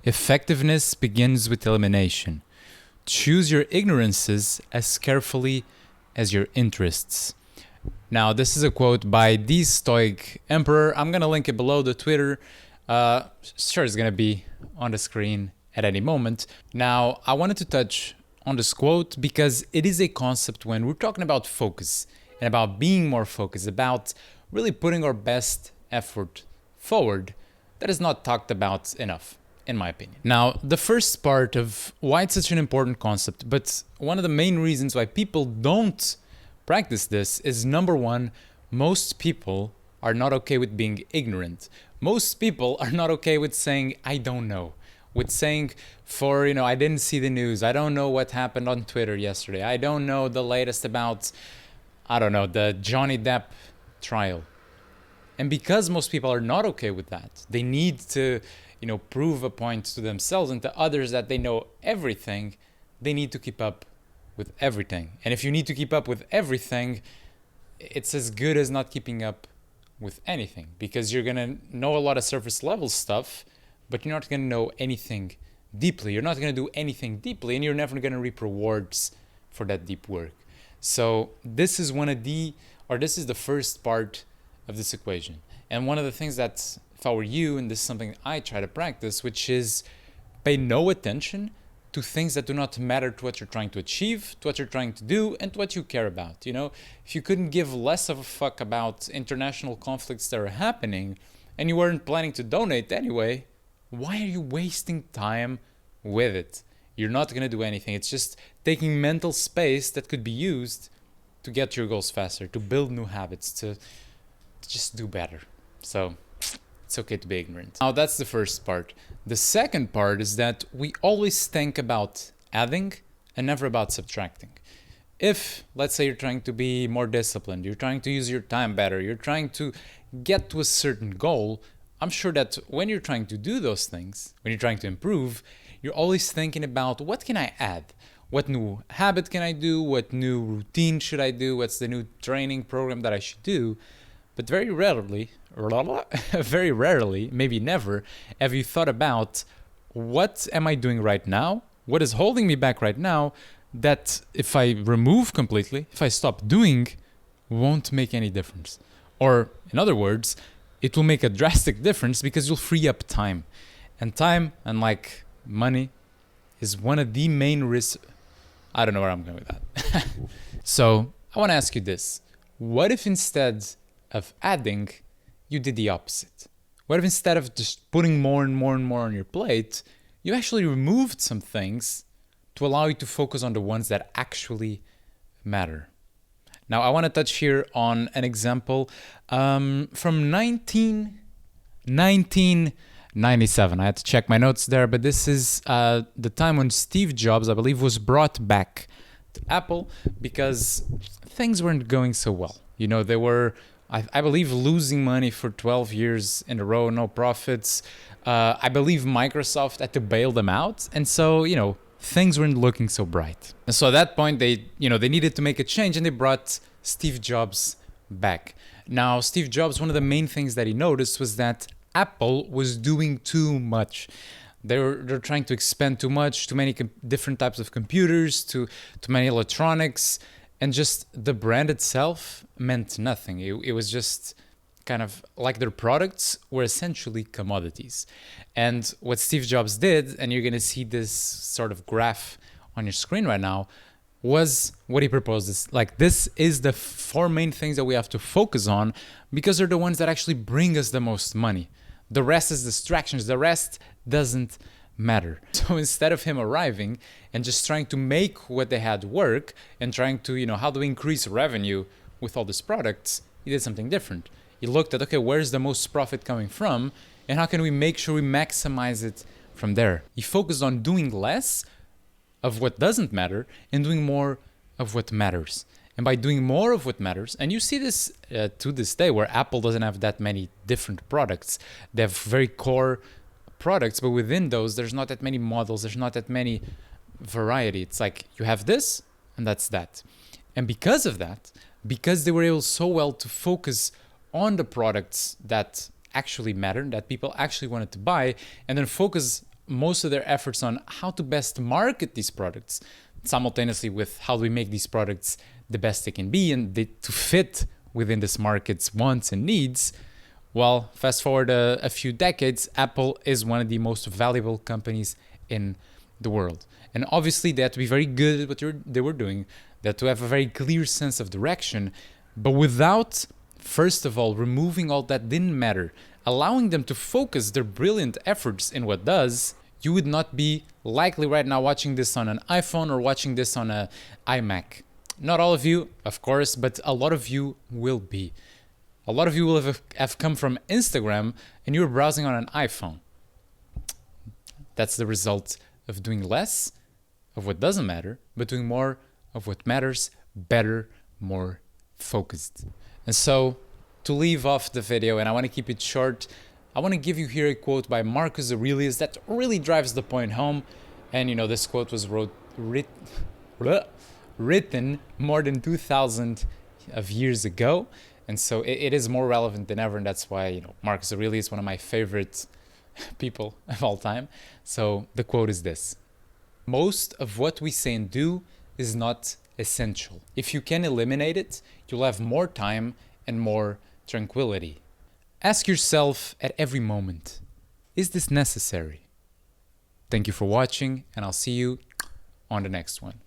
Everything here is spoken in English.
Effectiveness begins with elimination. Choose your ignorances as carefully as your interests. Now, this is a quote by the Stoic Emperor. I'm going to link it below the Twitter. Sure, it's going to be on the screen at any moment. Now, I wanted to touch on this quote because it is a concept when we're talking about focus and about being more focused, about really putting our best effort forward, that is not talked about enough, in my opinion. Now, the first part of why it's such an important concept, but one of the main reasons why people don't practice this is, number one, most people are not okay with being ignorant. Most people are not okay with saying, I don't know. With saying, I didn't see the news. I don't know what happened on Twitter yesterday. I don't know the latest about, the Johnny Depp trial. And because most people are not okay with that, they need to, prove a point to themselves and to others that they know everything. They need to keep up with everything. And if you need to keep up with everything, it's as good as not keeping up with anything, because you're going to know a lot of surface level stuff, but you're not going to know anything deeply. You're not going to do anything deeply, and you're never going to reap rewards for that deep work. So this is this is the first part of this equation. And one of the things that, if I were you, and this is something I try to practice, which is pay no attention to things that do not matter to what you're trying to achieve, to what you're trying to do, and to what you care about. If you couldn't give less of a fuck about international conflicts that are happening, and you weren't planning to donate anyway, why are you wasting time with it? You're not going to do anything. It's just taking mental space that could be used to get your goals faster, to build new habits, to just do better. So it's okay to be ignorant. Now, that's the first part. The second part is that we always think about adding and never about subtracting. If, let's say, you're trying to be more disciplined, you're trying to use your time better, you're trying to get to a certain goal, I'm sure that when you're trying to do those things, when you're trying to improve, you're always thinking about, what can I add? What new habit can I do? What new routine should I do? What's the new training program that I should do? But very rarely, maybe never, have you thought about, what am I doing right now? What is holding me back right now that if I remove completely, if I stop doing, won't make any difference? Or in other words, it will make a drastic difference because you'll free up time. And time, unlike money, is one of the main risks. I don't know where I'm going with that. So I want to ask you this. What if instead of adding, you did the opposite? What if instead of just putting more and more and more on your plate, you actually removed some things to allow you to focus on the ones that actually matter? Now, I want to touch here on an example from 1997. I had to check my notes there, but this is the time when Steve Jobs, I believe, was brought back to Apple because things weren't going so well. They were, I believe, losing money for 12 years in a row, no profits. I believe Microsoft had to bail them out. And so, things weren't looking so bright. And so at that point, they needed to make a change, and they brought Steve Jobs back. Now, Steve Jobs, one of the main things that he noticed was that Apple was doing too much. They're trying to expand too much, too many different types of computers, too many electronics, and just the brand itself meant nothing. It was just kind of like their products were essentially commodities. And what Steve Jobs did, and you're going to see this sort of graph on your screen right now, was what he proposed. This is the 4 main things that we have to focus on because they're the ones that actually bring us the most money. The rest is distractions. The rest doesn't matter. So instead of him arriving and just trying to make what they had work and trying to, how do we increase revenue with all these products, he did something different. He looked at, okay, where's the most profit coming from? And how can we make sure we maximize it from there? He focused on doing less of what doesn't matter and doing more of what matters. And by doing more of what matters, and you see this to this day where Apple doesn't have that many different products. They have very core products, but within those, there's not that many models. There's not that many variety. It's like you have this and that's that. And because of that, because they were able so well to focus on the products that actually mattered, that people actually wanted to buy, and then focus most of their efforts on how to best market these products, simultaneously with how do we make these products the best they can be and to fit within this market's wants and needs. Well, fast forward a few decades, Apple is one of the most valuable companies in the world. And obviously they had to be very good at what they were doing, they had to have a very clear sense of direction, but without, first of all, removing all that didn't matter, allowing them to focus their brilliant efforts in what does, you would not be likely right now watching this on an iPhone or watching this on an iMac. Not all of you, of course, but a lot of you will be. A lot of you will have come from Instagram and you're browsing on an iPhone. That's the result of doing less of what doesn't matter, but doing more of what matters, better, more focused. And so, to leave off the video, and I want to keep it short, I want to give you here a quote by Marcus Aurelius that really drives the point home. And you know, this quote was written more than 2,000 of years ago. And so it is more relevant than ever. And that's why, you know, Marcus Aurelius is one of my favorite people of all time. So the quote is this: most of what we say and do is not essential. If you can eliminate it, you'll have more time and more tranquility. Ask yourself at every moment, is this necessary? Thank you for watching, and I'll see you on the next one.